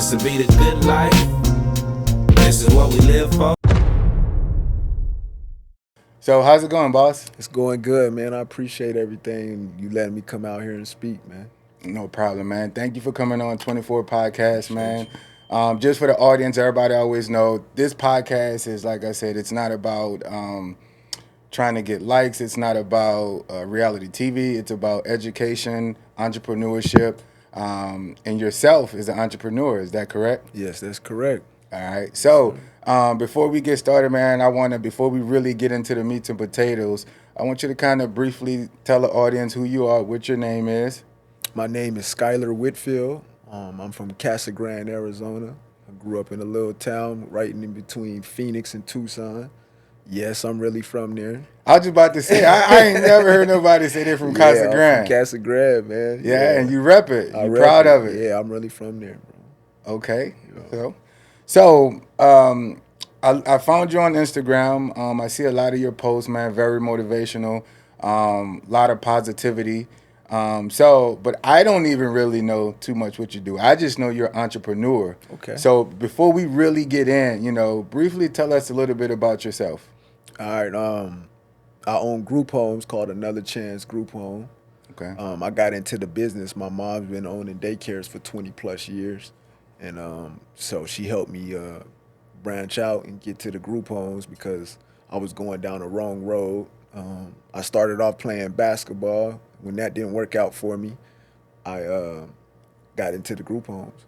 This will be the good life. This is what we live for. So how's it going, boss? It's going good, man. I appreciate everything you letting me come out here and speak, man. No problem, man. Thank you for coming on 24 Podcast, man. Just for the audience, everybody always know this podcast is, like I said, it's not about trying to get likes. It's not about reality TV. It's about education, entrepreneurship, and yourself as an entrepreneur. Is that correct? Yes, that's correct. All right. So before we get started, man, before we really get into the meat and potatoes, I want you to kind of briefly tell the audience who you are, what your name is. My name is Skylar Whitfield. I'm from Casa Grande, Arizona. I grew up in a little town right in between Phoenix and Tucson. Yes, I'm really from there. I was just about to say, I ain't never heard nobody say they're from Casa Grande. I'm from Casa Grande, man. Yeah, and you rep it. You're proud of it. Yeah, I'm really from there, bro. Okay. So I found you on Instagram. I see a lot of your posts, man. Very motivational. A lot of positivity. But I don't even really know too much what you do. I just know you're an entrepreneur. Okay. So before we really get in, briefly tell us a little bit about yourself. All right. I own group homes called Another Chance Group Home. Okay. I got into the business. My mom's been owning daycares for 20 plus years. And so she helped me branch out and get to the group homes because I was going down the wrong road. I started off playing basketball. When that didn't work out for me, I got into the group homes.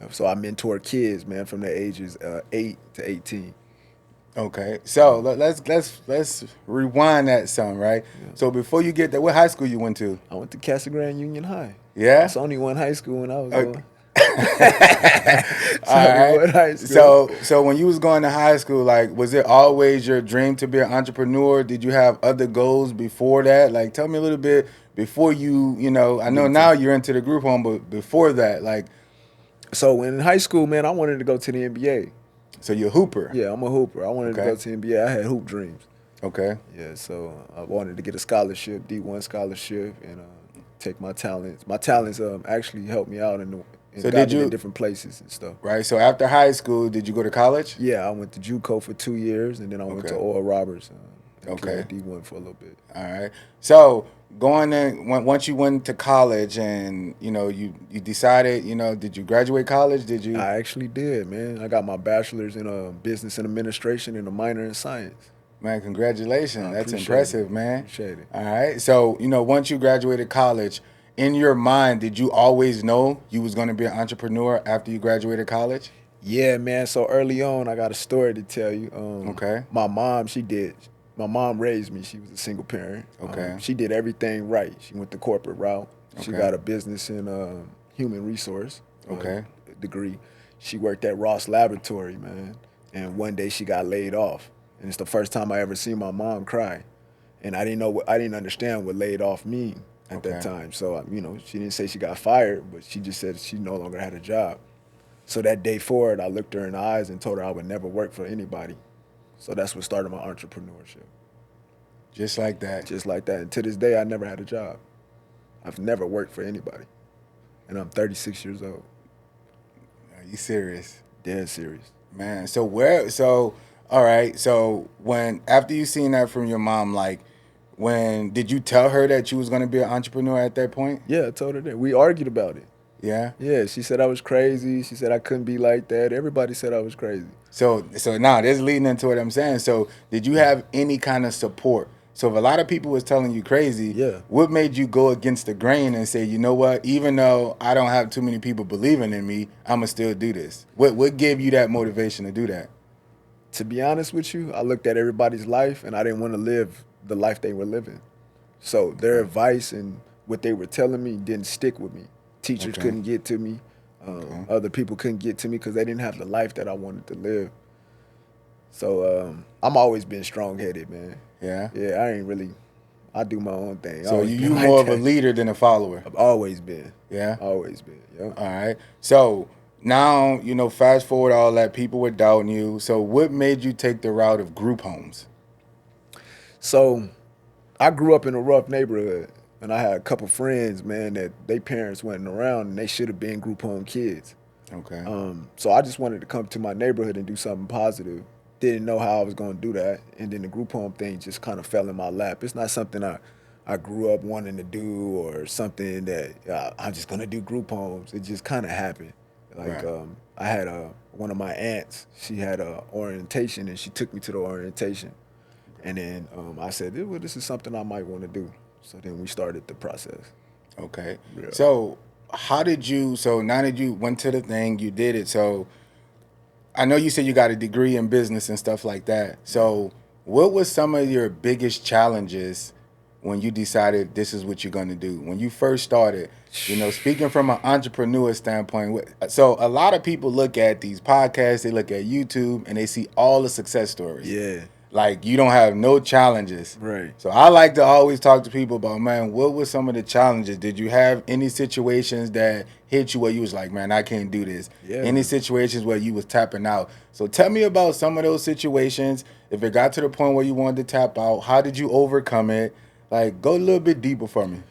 So I mentor kids, man, from the ages 8 to 18. Okay, so let's rewind that some, right? Yeah. So before you get there, what high school you went to? I went to Casa Grande Union High. Yeah? It's only one high school when I was going. All right. So when you was going to high school, like, was it always your dream to be an entrepreneur? Did you have other goals before that? Like, tell me a little bit before I know now you're into the group home, but before that, like. So in high school, man, I wanted to go to the NBA. So you're a hooper? Yeah, I'm a hooper. I wanted to go to the NBA. I had hoop dreams. Okay. Yeah, so I wanted to get a scholarship, D1 scholarship, and take my talents. My talents actually helped me out in different places and stuff. Right. So after high school, did you go to college? Yeah, I went to JUCO for 2 years, and then I went to Oral Roberts. Okay. D1 for a little bit. All right. So going in, once you went to college, and you decided, did you graduate college? Did you? I actually did, man. I got my bachelor's in business and administration and a minor in science. Man, congratulations. That's impressive, man. Appreciate it. All right. So, once you graduated college, in your mind, did you always know you was going to be an entrepreneur after you graduated college? Yeah, man. So early on, I got a story to tell you. Okay. My mom, my mom raised me. She was a single parent. Okay. She did everything right. She went the corporate route. She Okay. got a business in human resource degree. She worked at Ross Laboratory, man. And one day she got laid off. And it's the first time I ever seen my mom cry. And I didn't understand what laid off mean at that time. So, she didn't say she got fired, but she just said she no longer had a job. So that day forward, I looked her in the eyes and told her I would never work for anybody. So that's what started my entrepreneurship. Just like that. Just like that. And to this day, I never had a job. I've never worked for anybody. And I'm 36 years old. Are you serious? Dead serious. Man, all right, so after you seen that from your mom, like, did you tell her that you was going to be an entrepreneur at that point? Yeah, I told her that. We argued about it. Yeah? Yeah, she said I was crazy. She said I couldn't be like that. Everybody said I was crazy. So now this is leading into what I'm saying. So did you have any kind of support? So if a lot of people was telling you crazy, what made you go against the grain and say, you know what, even though I don't have too many people believing in me, I'm going to still do this? What gave you that motivation to do that? To be honest with you, I looked at everybody's life and I didn't want to live the life they were living. So their advice and what they were telling me didn't stick with me. Teachers couldn't get to me. Other people couldn't get to me because they didn't have the life that I wanted to live. So I'm always been strong-headed, man. Yeah? Yeah, I do my own thing. So you more of a leader than a follower? I've always been. Yeah? Always been, yeah. All right. So now, fast forward all that, people were doubting you. So what made you take the route of group homes? So I grew up in a rough neighborhood, and I had a couple friends, man, that their parents wasn't around, and they should have been group home kids. Okay. So I just wanted to come to my neighborhood and do something positive. Didn't know how I was going to do that. And then the group home thing just kind of fell in my lap. It's not something I grew up wanting to do or something that I'm just going to do group homes. It just kind of happened. Like Right. I had one of my aunts, she had a orientation and she took me to the orientation. And then I said, well, this is something I might want to do. So then we started the process. Okay. Yeah. So how did you? So now that you went to the thing, you did it. So I know you said you got a degree in business and stuff like that. So what was some of your biggest challenges when you decided this is what you're going to do? When you first started, you know, speaking from an entrepreneur standpoint, so a lot of people look at these podcasts, they look at YouTube, and they see all the success stories. Yeah. Like you don't have no challenges. Right. So I like to always talk to people about, man, what were some of the challenges? Did you have any situations that hit you where you was like, man, I can't do this? Yeah, Any man. situations where you was tapping out? So tell me about some of those situations. If it got to the point where you wanted to tap out, how did you overcome it? Like, go a little bit deeper for me.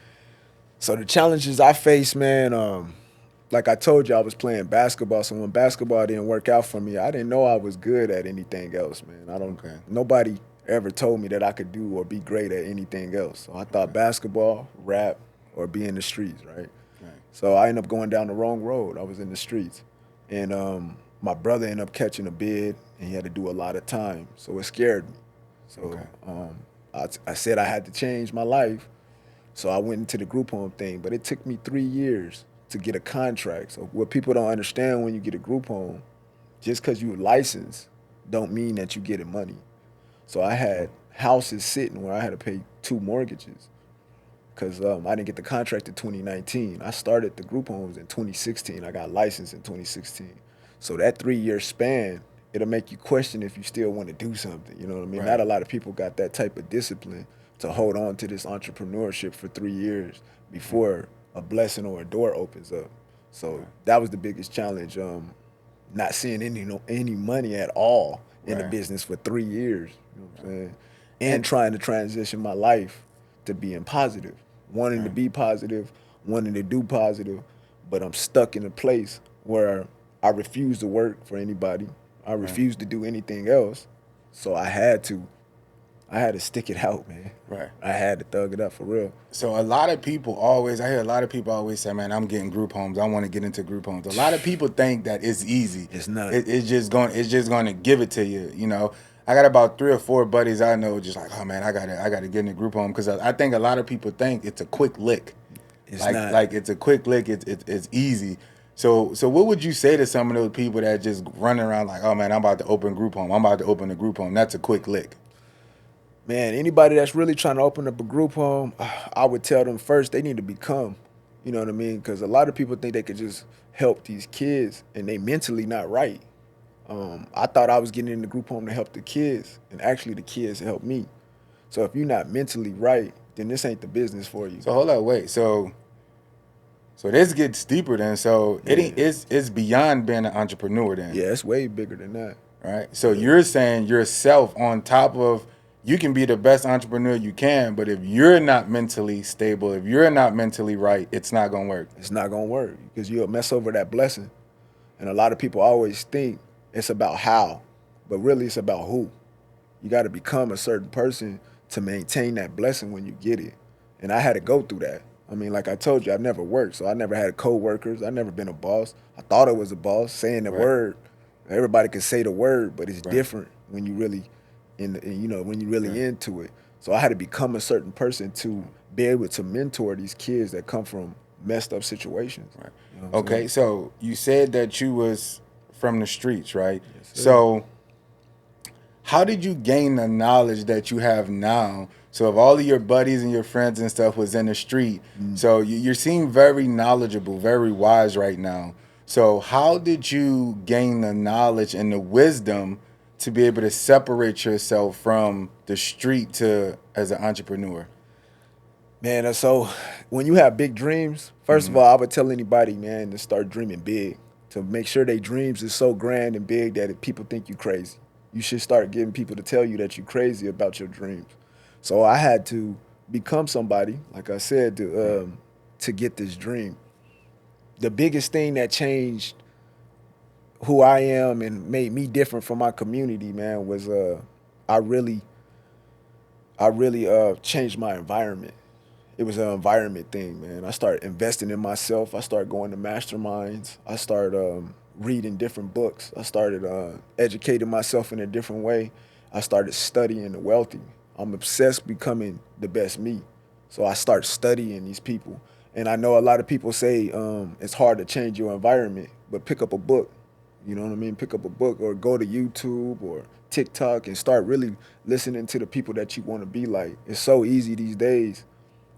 So the challenges I faced, man, like I told you, I was playing basketball. So when basketball didn't work out for me, I didn't know I was good at anything else, man. Okay. Nobody ever told me that I could do or be great at anything else. So I thought basketball, rap, or be in the streets, right? Right. So I ended up going down the wrong road. I was in the streets. And my brother ended up catching a bid, and he had to do a lot of time. So it scared me. So I said I had to change my life. So I went into the group home thing, but it took me 3 years to get a contract. So what people don't understand when you get a group home, just because you're licensed don't mean that you getting money. So I had houses sitting where I had to pay 2 mortgages because I didn't get the contract in 2019. I started the group homes in 2016. I got licensed in 2016. So that 3-year span, it'll make you question if you still want to do something. You know what I mean? Right. Not a lot of people got that type of discipline to hold on to this entrepreneurship for 3 years before a blessing or a door opens up. So that was the biggest challenge. Not seeing any money at all in the Right. business for 3 years. You know what I'm saying? And trying to transition my life to being positive, wanting to be positive, wanting to do positive, but I'm stuck in a place where I refuse to work for anybody. I refuse to do anything else. So I had to stick it out, man. Right. I had to thug it up for real. So I hear a lot of people always say, man, I'm getting group homes. I want to get into group homes. A lot of people think that it's easy. It's not. It's just going to give it to you. You know, I got about 3 or 4 buddies I know just like, oh man, I gotta get in a group home because I think a lot of people think it's a quick lick. It's like not. like it's a quick lick. It's easy. So what would you say to some of those people that just running around like, oh man, I'm about to open group home. I'm about to open a group home. That's a quick lick. Man, anybody that's really trying to open up a group home, I would tell them first they need to become. You know what I mean? Because a lot of people think they could just help these kids and they mentally not right. I thought I was getting in the group home to help the kids, and actually the kids help me. So if you're not mentally right, then this ain't the business for you. So hold on, wait. So this gets deeper then. So it's beyond being an entrepreneur then. Yeah, it's way bigger than that. Right. So you're saying yourself on top of you can be the best entrepreneur you can, but if you're not mentally stable, if you're not mentally right, it's not gonna work. It's not gonna work because you'll mess over that blessing. And a lot of people always think it's about how, but really it's about who. You got to become a certain person to maintain that blessing when you get it. And I had to go through that. I mean, like I told you, I've never worked, so I never had coworkers. I never been a boss. I thought I was a boss, saying the word. Everybody could say the word, but it's different when you really when you really into it. So I had to become a certain person to be able to mentor these kids that come from messed up situations. Right. You know what I'm Okay, saying? so you said that you was from the streets, right? Yes, sir. So how did you gain the knowledge that you have now? So if all of your buddies and your friends and stuff was in the street, so you seem very knowledgeable, very wise right now. So how did you gain the knowledge and the wisdom to be able to separate yourself from the street to as an entrepreneur? Man, so when you have big dreams, first of all, I would tell anybody, man, to start dreaming big, to make sure their dreams is so grand and big that if people think you crazy. You should start getting people to tell you that you're crazy about your dreams. So I had to become somebody, like I said, to get this dream. The biggest thing that changed who I am and made me different from my community, man, was I really changed my environment. It was an environment thing, man. I started investing in myself. I started going to masterminds. I started reading different books. I started educating myself in a different way. I started studying the wealthy. I'm obsessed becoming the best me. So I start studying these people. And I know a lot of people say it's hard to change your environment, but pick up a book. You know what I mean? Pick up a book or go to YouTube or TikTok and start really listening to the people that you want to be like. It's so easy these days.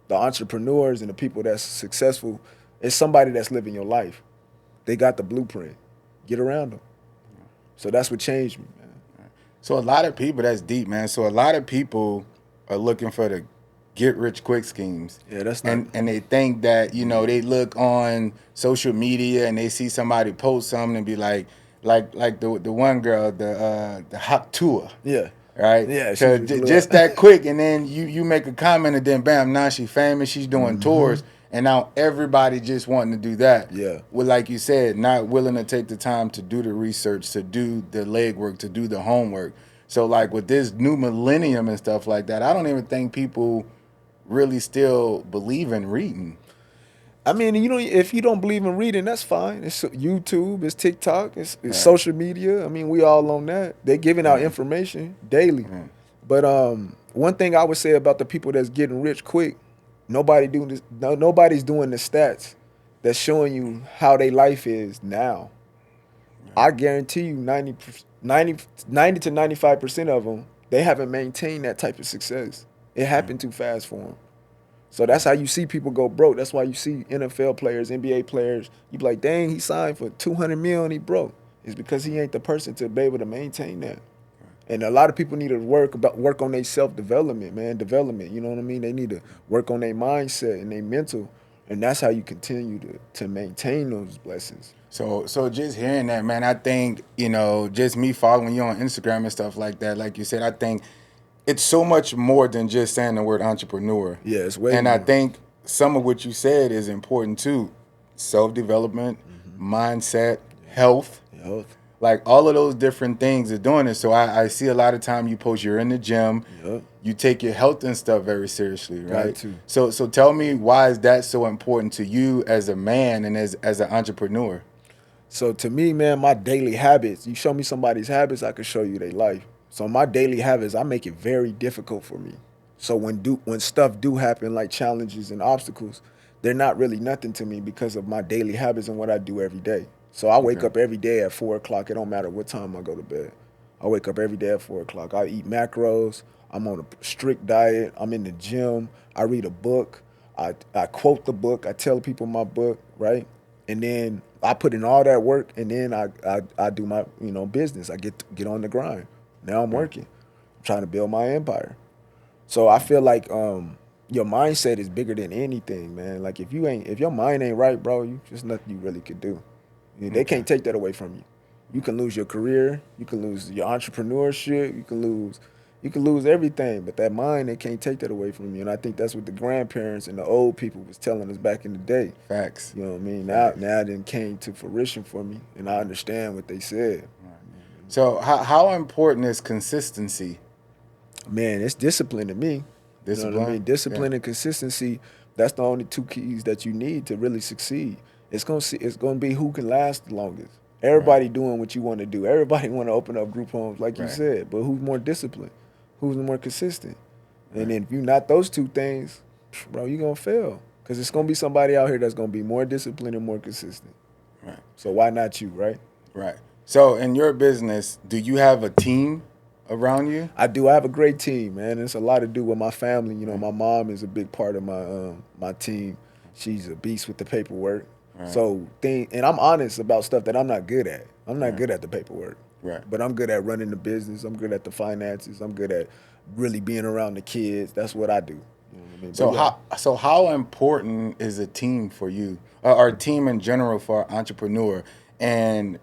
The entrepreneurs and the people that's successful, it's somebody that's living your life. They got the blueprint. Get around them. So that's what changed me, man. So a lot of people, that's deep, man. So a lot of people are looking for the get rich quick schemes. Yeah, that's not. And they think that, you know, they look on social media and they see somebody post something and be like the one girl, the hot tour. Yeah. Right? Yeah. So just that quick, and then you make a comment and then bam, now she's famous, she's doing tours, and now everybody just wanting to do that. Yeah. Well, like you said, not willing to take the time to do the research, to do the legwork, to do the homework. So like with this new millennium and stuff like that, I don't even think people really still believe in reading. I mean, you know, if you don't believe in reading, that's fine. It's YouTube, it's TikTok, it's social media. I mean, we all on that. They're giving out information daily. But one thing I would say about the people that's getting rich quick, nobody's doing the stats that's showing you how their life is now. I guarantee you 90 to 95% of them, they haven't maintained that type of success. It happened too fast for them. So that's how you see people go broke. That's why you see NFL players, NBA players, you be like, dang, he signed for $200 million and he broke. It's because he ain't the person to be able to maintain that. And a lot of people need to work on their self-development, man, development. You know what I mean? They need to work on their mindset and their mental. And that's how you continue to maintain those blessings. So just hearing that, man, I think, you know, just me following you on Instagram and stuff like that, like you said, I think it's so much more than just saying the word entrepreneur. Yeah, it's way And more. I think some of what you said is important too. Self-development, mindset, health. Like all of those different things are doing it. So I see a lot of time you post you're in the gym. Yep. You take your health and stuff very seriously, right? Got to. So tell me, why is that so important to you as a man and as an entrepreneur? So to me, man, my daily habits, you show me somebody's habits, I can show you their life. So my daily habits, I make it very difficult for me. So when stuff do happen, like challenges and obstacles, they're not really nothing to me because of my daily habits and what I do every day. So I wake up every day at 4 o'clock. It don't matter what time I go to bed. I wake up every day at 4 o'clock. I eat macros. I'm on a strict diet. I'm in the gym. I read a book. I quote the book. I tell people my book, right? And then I put in all that work, and then I do my business. I get on the grind. Now I'm working. I'm trying to build my empire. So I feel like your mindset is bigger than anything, man. Like if your mind ain't right, bro, there's nothing you really could do. They can't take that away from you. You can lose your career, you can lose your entrepreneurship, you can lose everything, but that mind, they can't take that away from you. And I think that's what the grandparents and the old people was telling us back in the day. Facts. You know what I mean? Now it done came to fruition for me, and I understand what they said. So how important is consistency? Man, it's discipline to me. Discipline? You know what I mean? Discipline and consistency, that's the only two keys that you need to really succeed. It's gonna be who can last the longest. Everybody doing what you want to do. Everybody want to open up group homes, like you said, but who's more disciplined? Who's more consistent? And then if you're not those two things, bro, you're going to fail. Because it's going to be somebody out here that's going to be more disciplined and more consistent. Right. So why not you, right? Right. So in your business, do you have a team around you? I do. I have a great team, man. It's a lot to do with my family. You know, my mom is a big part of my team. She's a beast with the paperwork. Right. So and I'm honest about stuff that I'm not good at. I'm not good at the paperwork. Right. But I'm good at running the business. I'm good at the finances. I'm good at really being around the kids. That's what I do. You know what I mean? So how important is a team for you, or a team in general for an entrepreneur? And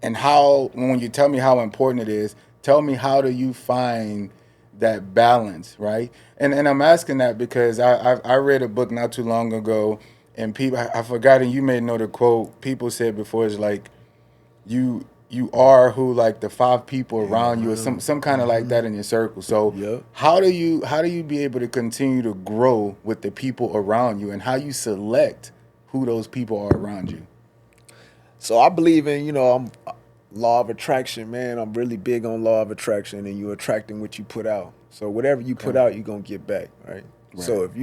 how, when you tell me how important it is, tell me, how do you find that balance, right? And I'm asking that because I read a book not too long ago, and people, I forgot, and you may know the quote, people said before, it's like, you are who like the 5 people around you or some kind of like that in your circle. So Yep. how do you be able to continue to grow with the people around you, and how you select who those people are around you? So I believe in, I'm law of attraction, man. I'm really big on law of attraction, and you're attracting what you put out. So whatever you put out, you're gonna get back, right? So if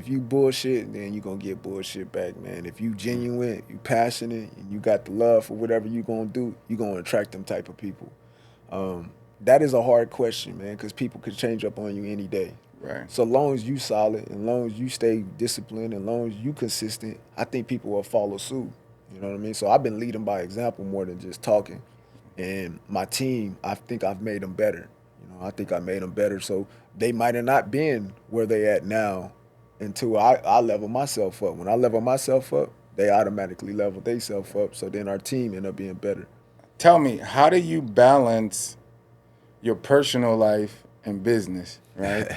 you bullshit, then you're gonna get bullshit back, man. If you genuine, you passionate, and you got the love for whatever you gonna do, you're gonna attract them type of people. That is a hard question, man, because people could change up on you any day. Right. So long as you solid, and long as you stay disciplined, and long as you consistent, I think people will follow suit. You know what I mean? So I've been leading by example more than just talking. And my team, I think I've made them better. I think I made them better. So they might have not been where they at now until I level myself up. When I level myself up, they automatically level themselves up. So then our team end up being better. Tell me, how do you balance your personal life and business, right?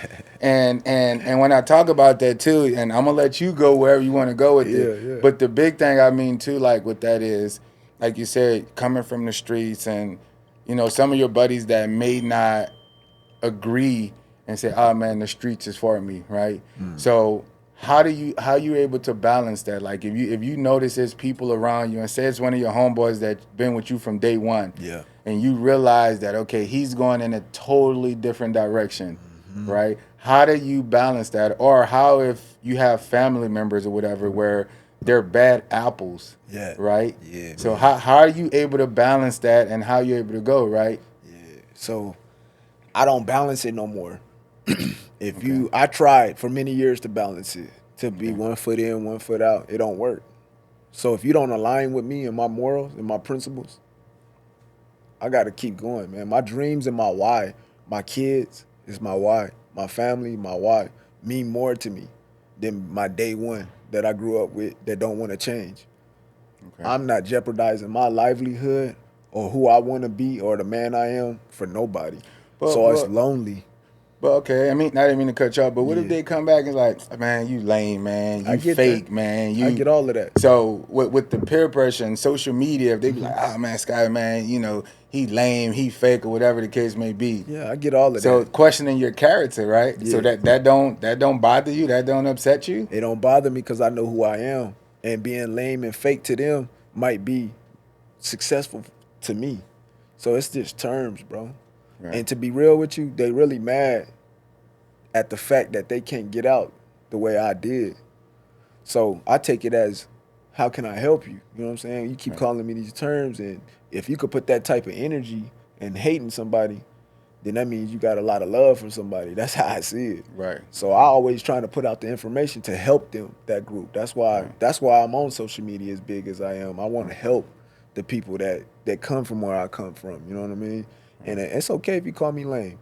and when I talk about that too, and I'm gonna let you go wherever you want to go with it. Yeah. But the big thing I mean too, like with that is, like you said, coming from the streets, and some of your buddies that may not agree and say, "Oh man, the streets is for me," right? So how you able to balance that? Like if you notice there's people around you, and say it's one of your homeboys that's been with you from day one, Yeah. and you realize that, okay, he's going in a totally different direction, right? How do you balance that? Or how if you have family members or whatever where they're bad apples, Yeah. right? Yeah, So man. how are you able to balance that, and how you able to go, right? So I don't balance it no more. I tried for many years to balance it, to be 1 foot in, 1 foot out. It don't work. So if you don't align with me and my morals and my principles, I got to keep going, man. My dreams and my why, my kids is my why. My family, my why, mean more to me than my day one that I grew up with that don't want to change. Okay. I'm not jeopardizing my livelihood or who I want to be or the man I am for nobody. So it's But lonely. But okay, I didn't mean to cut you off, but what if Yeah. they come back and like, man, you lame, man, I you get fake, that. man, I you. get all of that. So with the peer pressure and social media, if they be like, oh man, Sky, man, he lame, he fake, or whatever the case may be. Yeah, I get all of So that. questioning your character, right? So Yeah. that don't bother you, that don't upset you. It don't bother me because I know who I am. And being lame and fake to them might be successful to me. So it's just terms, bro. Right. And to be real with you, they really mad at the fact that they can't get out the way I did. So I take it as, how can I help you? You know what I'm saying? You keep calling me these terms, and if you could put that type of energy and hating somebody, then that means you got a lot of love for somebody. That's how I see it. Right. So I always trying to put out the information to help them, that group. That's why I'm on social media as big as I am. I want to help the people that come from where I come from. You know what I mean? And it's okay if you call me lame.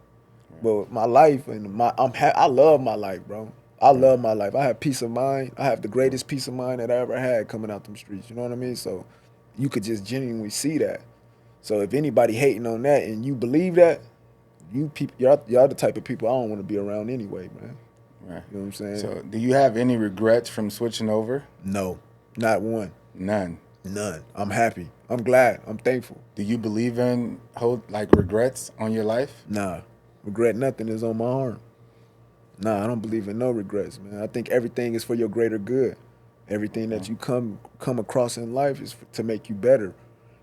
But my life and I love my life, bro. I love my life. I have peace of mind. I have the greatest peace of mind that I ever had coming out them streets. You know what I mean? So you could just genuinely see that. So if anybody hating on that and you believe that, y'all the type of people I don't want to be around anyway, man. Right. You know what I'm saying? So do you have any regrets from switching over? No, not one. None. None. I'm happy. I'm glad. I'm thankful. Do you believe in regrets on your life? Nah, regret nothing is on my arm. Nah, I don't believe in no regrets, man. I think everything is for your greater good. Everything that you come across in life is to make you better.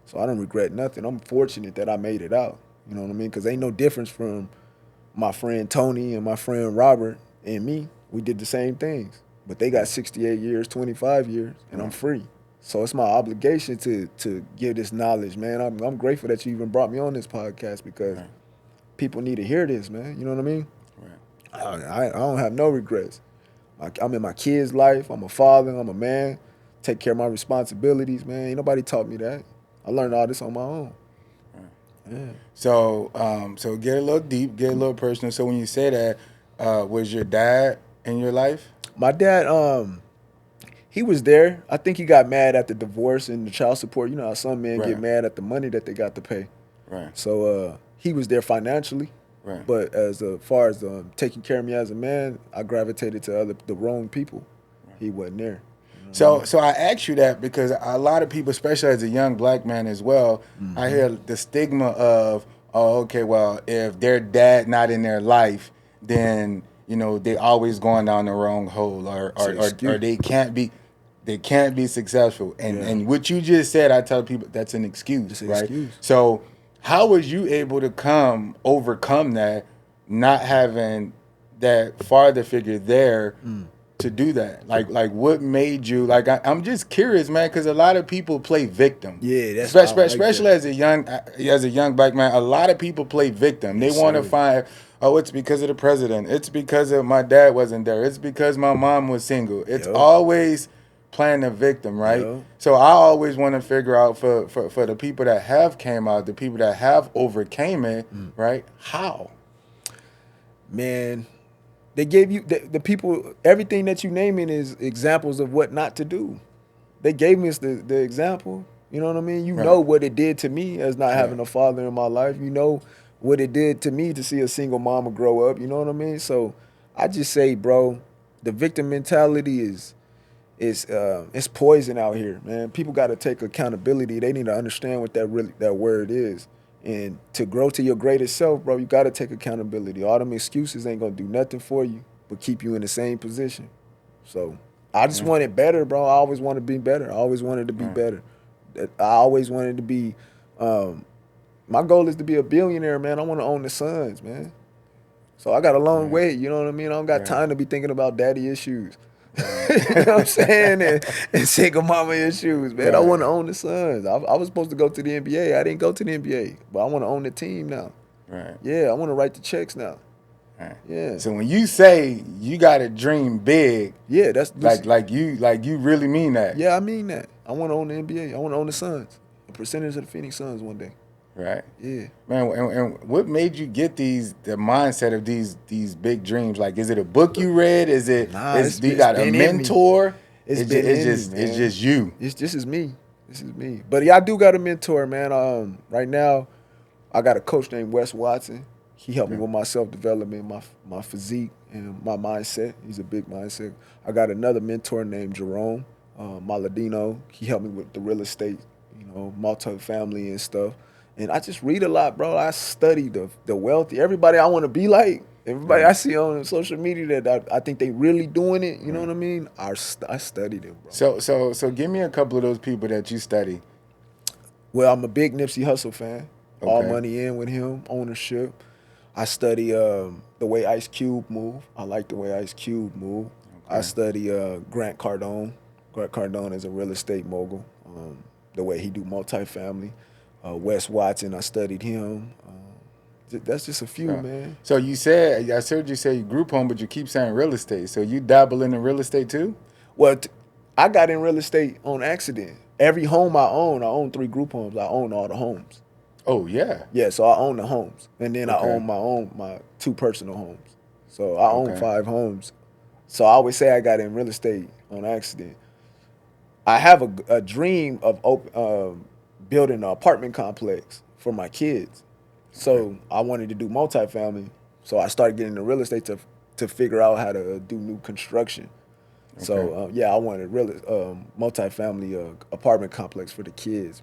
So I don't regret nothing. I'm fortunate that I made it out. You know what I mean? Because ain't no difference from my friend Tony and my friend Robert and me. We did the same things. But they got 68 years, 25 years, and I'm free. So it's my obligation to give this knowledge, man. I'm grateful that you even brought me on this podcast because people need to hear this, man. You know what I mean? Right. I don't have no regrets. I'm in my kid's life. I'm a father. I'm a man. Take care of my responsibilities, man. Ain't nobody taught me that. I learned all this on my own. Yeah. So, so get a little deep, get a little personal. So when you say that, was your dad in your life? My dad, he was there. I think he got mad at the divorce and the child support. You know how some men get mad at the money that they got to pay. Right. So he was there financially. Right. But as far as taking care of me as a man, I gravitated to the wrong people. He wasn't there. So I ask you that because a lot of people, especially as a young black man as well, I hear the stigma of, oh, okay, well, if their dad not in their life, then they always going down the wrong hole, or they can't be successful. And what you just said, I tell people that's an excuse, It's an right? excuse. So how was you able to overcome that, not having that father figure there to do that? Like what made you, like, I'm just curious, man, because a lot of people play victim. Yeah, that's especially as a young black man. A lot of people play victim. They want to find, oh, it's because of the president. It's because of my dad wasn't there. It's because my mom was single. It's always playing the victim, right? Yep. So I always want to figure out for the people that have came out, the people that have overcame it, right? How? Man, they gave you the people, everything that you naming is examples of what not to do. They gave me the example. You know what I mean? You know what it did to me as not having a father in my life. You know what it did to me to see a single mama grow up. You know what I mean? So I just say, bro, the victim mentality is it's poison out here, man. People got to take accountability. They need to understand what that word is. And to grow to your greatest self, bro, you got to take accountability. All them excuses ain't going to do nothing for you but keep you in the same position. So I just wanted better, bro. I always wanted to be better. I always wanted to be better. I always wanted to be my goal is to be a billionaire, man. I want to own the Suns, man. So I got a long way, you know what I mean? I don't got time to be thinking about daddy issues. You know what I'm saying? And single mama issues, man. I want to own the Suns. I was supposed to go to the NBA. I didn't go to the NBA, but I want to own the team now. Right. Yeah, I want to write the checks now. Right. Yeah. So when you say you got to dream big, yeah, that's like you really mean that. Yeah, I mean that. I want to own the NBA. I want to own the Suns. A percentage of the Phoenix Suns one day. Right. Yeah. Man, and what made you get the mindset of these big dreams? Like, is it a book you read? Is it do you got a mentor? It's just you. This is me. This is me. But yeah, I do got a mentor, man. Right now, I got a coach named Wes Watson. He helped me with my self-development, my physique, and my mindset. He's a big mindset. I got another mentor named Jerome Maladino. He helped me with the real estate, multifamily and stuff. And I just read a lot, bro. I study the wealthy. Everybody I want to be like, everybody I see on social media that I think they really doing it, you know what I mean? I studied them, bro. So give me a couple of those people that you study. Well, I'm a big Nipsey Hussle fan. Okay. All Money In with him, ownership. I study the way Ice Cube move. I like the way Ice Cube move. Okay. I study Grant Cardone. Grant Cardone is a real estate mogul. The way he do multifamily. Wes Watson, I studied him. That's just a few, man. So I heard you say group home, but you keep saying real estate. So you dabble in the real estate too? Well, I got in real estate on accident. Every home I own 3 group homes. I own all the homes. Oh, yeah. Yeah, so I own the homes. And then I own my 2 personal homes. So I own 5 homes. So I always say I got in real estate on accident. I have a dream of building an apartment complex for my kids. So I wanted to do multifamily. So I started getting into real estate to figure out how to do new construction. Okay. So I wanted multifamily apartment complex for the kids,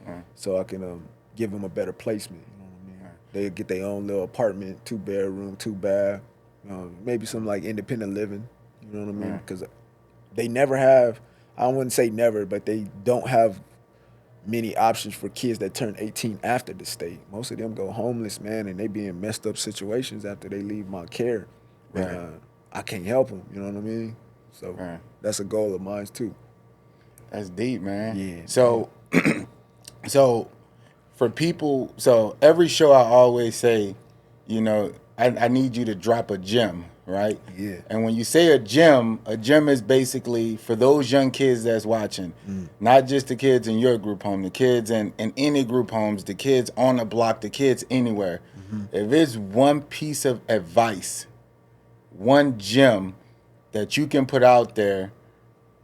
man. So I can give them a better placement. You know what I mean? They get their own little apartment, 2 bedroom, 2 bath, maybe some like independent living. You know what I mean? Because they never have. I wouldn't say never, but they don't have many options for kids that turn 18 after the state. Most of them go homeless, man, and they be in messed up situations after they leave my care. Right. And I can't help them, you know what I mean? So that's a goal of mine too. That's deep, man. Yeah. So, so for people, so every show I always say, I need you to drop a gem, right? Yeah. And when you say a gem is basically for those young kids that's watching, not just the kids in your group home, the kids in any group homes, the kids on the block, the kids anywhere. If it's one piece of advice, one gem that you can put out there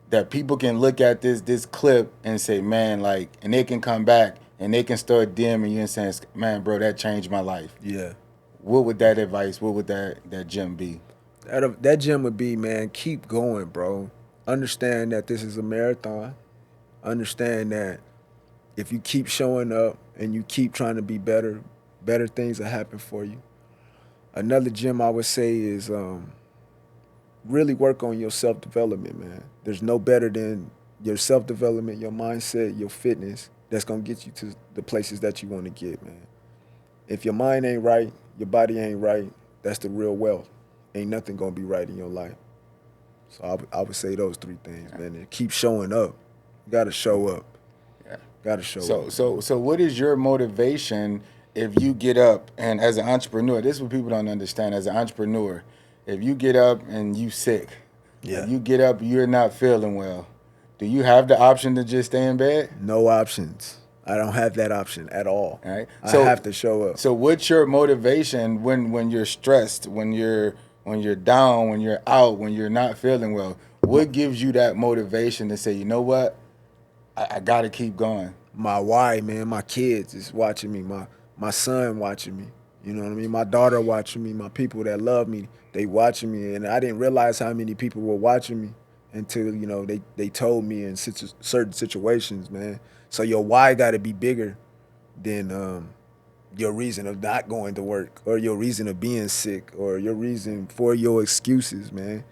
that people can look at this clip and say, man, like, and they can come back and they can start DMing you and saying, man, bro, that changed my life. Yeah. What would that gem be? That gem would be, man, keep going, bro. understand that this is a marathon. Understand that if you keep showing up and you keep trying to be better, better things will happen for you. Another gem I would say is really work on your self-development, man. There's no better than your self-development, your mindset, your fitness that's going to get you to the places that you want to get, man. If your mind ain't right, your body ain't right, that's the real wealth. Ain't nothing going to be right in your life. So I would say those three things, man. And keep showing up. You got to show up. Yeah. Got to show up. So what is your motivation if you get up and as an entrepreneur, this is what people don't understand as an entrepreneur, if you get up and you sick, Yeah. if you get up, you're not feeling well, do you have the option to just stay in bed? No options. I don't have that option at all. All right. I have to show up. So what's your motivation when you're stressed, when you're down, when you're out, when you're not feeling well? What gives you that motivation to say, you know what, I got to keep going? My why, man, my kids is watching me. My son watching me. You know what I mean? My daughter watching me. My people that love me, they watching me. And I didn't realize how many people were watching me until, you know, they told me in certain situations, man. So your why got to be bigger than your reason of not going to work or your reason of being sick or your reason for your excuses, man.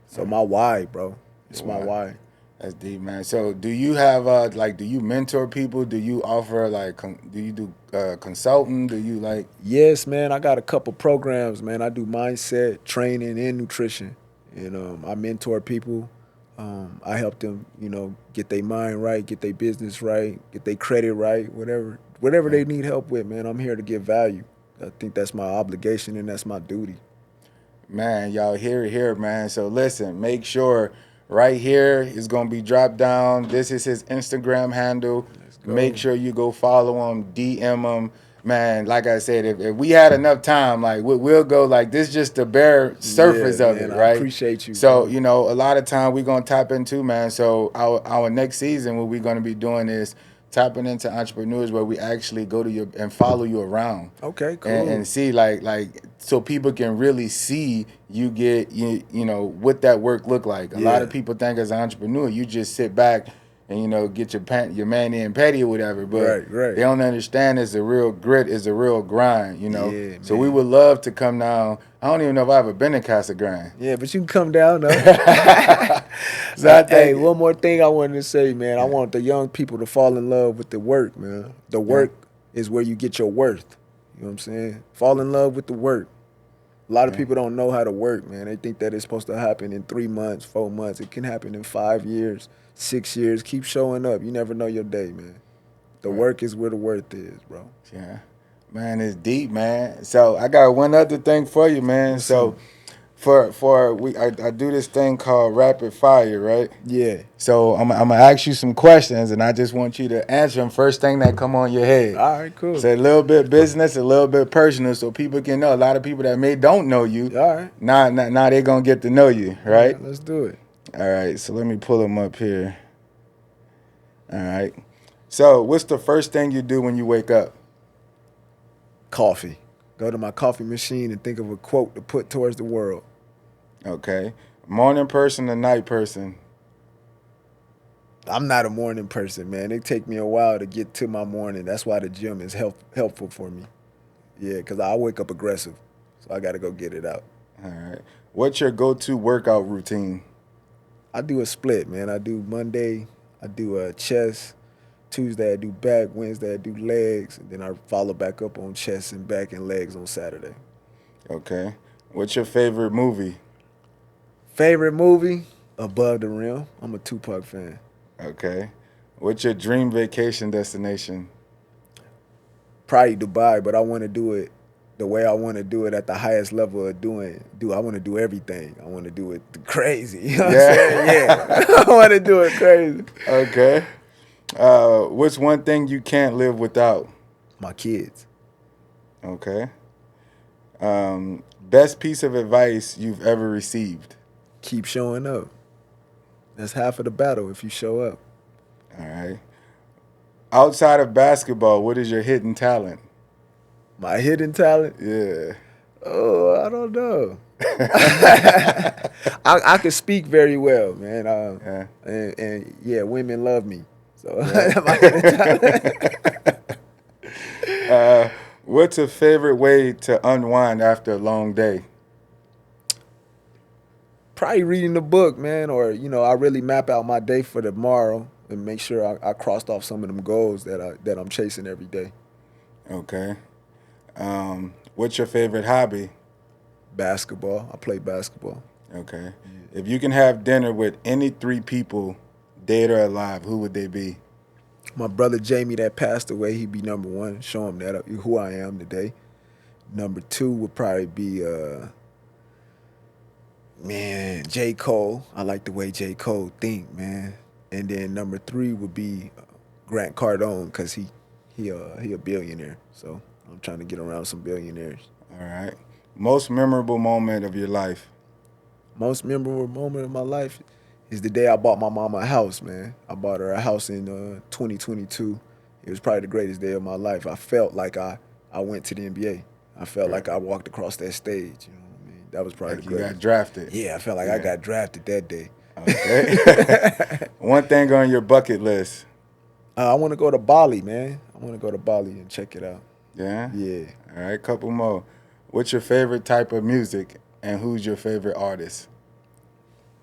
So my why, bro. It's my why. That's deep, man. So do you have do you mentor people? Do you offer do you do consulting? Do you Yes, man. I got a couple programs, man. I do mindset training and nutrition, and I mentor people. I help them, you know, get their mind right, get their business right, get their credit right, whatever they need help with, man. I'm here to give value. I think that's my obligation and that's my duty. Man, y'all hear it here, man. So listen, make sure right here is going to be dropped down. This is his Instagram handle. Make sure you go follow him, DM him. Man, like I said, if we had enough time, we'll go this just the bare surface of it, right? I appreciate you. So, bro. you know, a lot of time we're going to tap into, man. So our next season, what we're going to be doing is tapping into entrepreneurs where we actually go to you and follow you around. Okay, cool. And see so people can really see you get you know what that work look like. A lot of people think as an entrepreneur you just sit back and, you know, get your mani and petty or whatever, but Right. they don't understand it's a real grit, it's a real grind, you know. Yeah, so man. we would love to come down. I don't even know if I've ever been in Casa Grande. Yeah, but you can come down though. So Hey, one more thing I wanted to say, man. I want the young people to fall in love with the work, man. The work is where you get your worth. You know what I'm saying? Fall in love with the work. A lot of people don't know how to work, man. They think that it's supposed to happen in 3 months, 4 months. It can happen in 5 years, 6 years. Keep showing up. You never know your day, man. The work is where the worth is, bro. Yeah. Man, it's deep, man. So I got one other thing for you, man. So I do this thing called rapid fire, right? Yeah. So I'm gonna ask you some questions, and I just want you to answer them first thing that come on your head. All right, cool. So a little bit business, a little bit personal, so people can know. A lot of people that don't know you, All right. now they gonna get to know you, right? Yeah, let's do it. All right. So let me pull them up here. All right. So what's the first thing you do when you wake up? Coffee. Go to my coffee machine and think of a quote to put towards the world. Okay. Morning person or night person? I'm not a morning person, man. It take me a while to get to my morning. That's why the gym is helpful for me. Yeah, because I wake up aggressive. So I got to go get it out. All right. What's your go-to workout routine? I do a split, man. I do Monday, I do chest. Tuesday, I do back. Wednesday, I do legs. And then I follow back up on chest and back and legs on Saturday. Okay. What's your favorite movie? Favorite movie? Above the Rim. I'm a Tupac fan. Okay. What's your dream vacation destination? Probably Dubai, but I want to do it the way I want to do it at the highest level of I want to do everything. I want to do it crazy. You know what I'm saying? Yeah. I want to do it crazy. Okay. What's one thing you can't live without? My kids. Okay. Best piece of advice you've ever received? Keep showing up. That's half of the battle if you show up. All right. Outside of basketball, what is your hidden talent? My hidden talent? Yeah. Oh, I don't know. I can speak very well, man. And yeah, women love me. So What's a favorite way to unwind after a long day? probably reading the book, man, or I really map out my day for tomorrow and make sure I crossed off some of them goals that I'm chasing every day. Okay. What's your favorite hobby? Basketball. I play basketball. Okay. If you can have dinner with any 3 people, dead or alive, who would they be? My brother Jamie that passed away, he'd be number 1. Show him that who I am today. Number 2 would probably be J. Cole. I like the way J. Cole think, man. And then number 3 would be Grant Cardone, because he a billionaire. So I'm trying to get around some billionaires. All right. Most memorable moment of your life? Most memorable moment of my life is the day I bought my mama a house, man. I bought her a house in 2022. It was probably the greatest day of my life. I felt like I went to the NBA. I felt like I walked across that stage. You know what I mean? That was probably Like the you greatest. got drafted. Yeah, I felt like I got drafted that day. Okay. One thing on your bucket list? I want to go to Bali, man. I want to go to Bali and check it out. Yeah? Yeah. All right, couple more. What's your favorite type of music, and who's your favorite artist?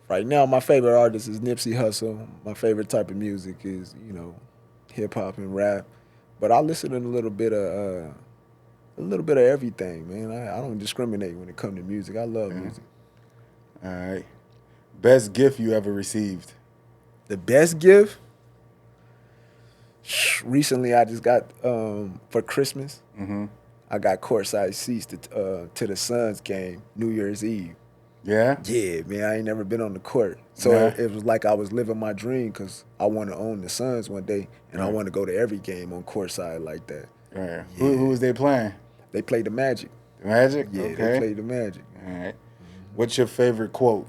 Right now, my favorite artist is Nipsey Hussle. My favorite type of music is, hip hop and rap. But I listen to a little bit of everything, man. I don't discriminate when it comes to music. I love music. All right. Best gift you ever received? The best gift? Recently, I just got for Christmas. Mm-hmm. I got courtside seats to the Suns game, New Year's Eve. Yeah? Yeah, man, I ain't never been on the court. So it was like I was living my dream because I want to own the Suns one day, and I want to go to every game on courtside like that. Right. Yeah. Who was they playing? They played the Magic. The Magic? Yeah, Okay. they played the Magic. All right. What's your favorite quote?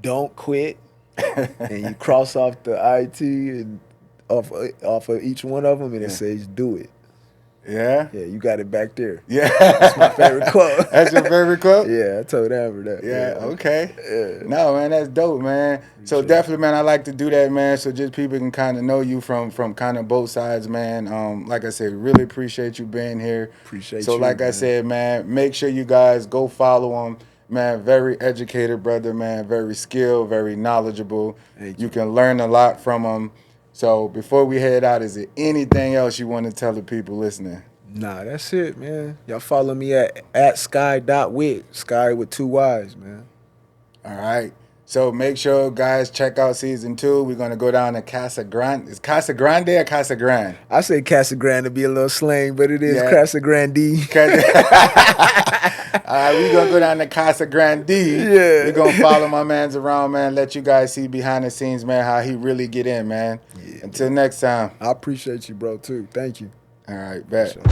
Don't quit. And you cross off the IT and off of each one of them, and it says do it. Yeah? Yeah, you got it back there. Yeah. That's my favorite quote. That's your favorite quote? Yeah, I told Amber that. Yeah, okay. Yeah. No, man, that's dope, man. So definitely, man, I like to do that, man, so just people can kind of know you from kind of both sides, man. Like I said, really appreciate you being here. Appreciate so you, like I man. said, man, make sure you guys go follow him. Man, very educated brother, man, very skilled, very knowledgeable. Thank You can learn a lot from him. So before we head out, is there anything else you want to tell the people listening? Nah, that's it, man. Y'all follow me at sky.wit. Sky with 2 Y's, man. All right. So make sure, guys, check out season 2. We're going to go down to Casa Grande. Is Casa Grande or Casa Grande? I say Casa Grande to be a little slang, but it is Casa Grande. All right, we're going to go down to Casa Grande. Yeah. We're going to follow my mans around, man. Let you guys see behind the scenes, man, how he really get in, man. Yeah, Until next time. I appreciate you, bro, too. Thank you. All right, bet. Sure.